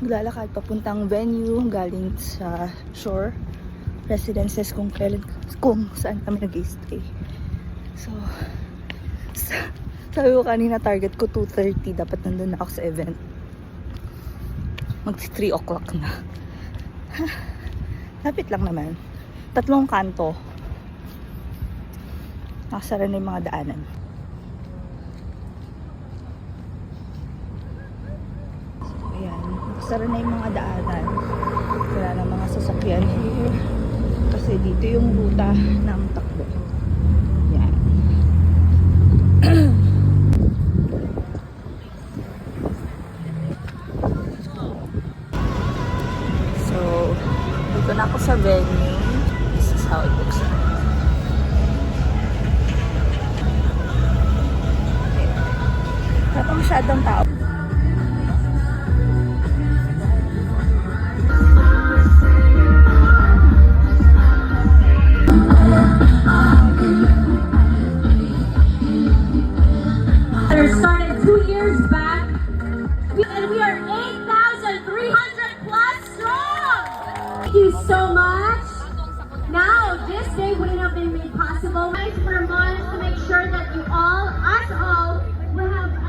Maglalakad papuntang venue galing sa shore residences kung saan kami nag-stay. So, sabi ko kanina target ko 2:30, dapat nandun na ako sa event. Mag 3 o'clock na. Lapit lang naman. 3 kanto. Nakasara na yung mga daanan. So, ayan. Nakasara na yung mga daanan. Wala na mga sasakyan here. Kasi dito yung ruta ng takbo. Yan. So, dito na ako sa venue. This is how it looks like. Wala pa masyadong tao. Started 2 years back, and we are 8,300 plus strong. Thank you so much. Now, this day wouldn't have been made possible for months to make sure that you all, us all, will have a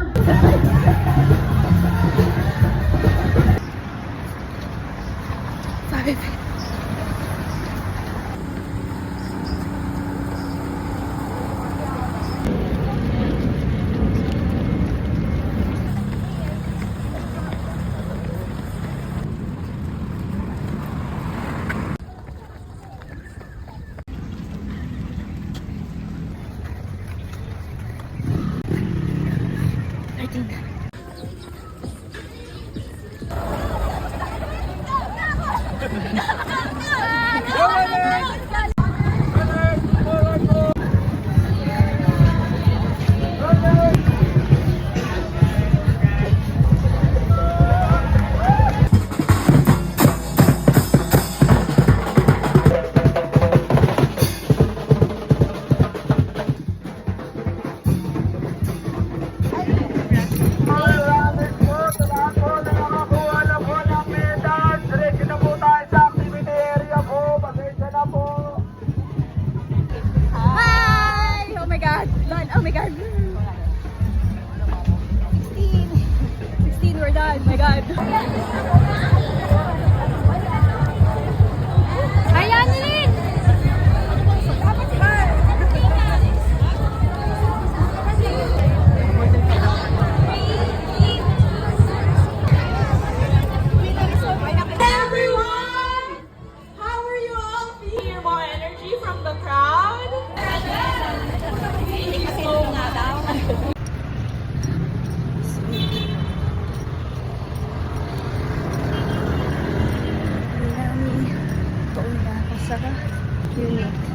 Oh my god. 16, we're done. Oh my god. Ayan, Lilith! everyone! How are you all feeling? More energy from the crowd? Pauwi na ako sa unit.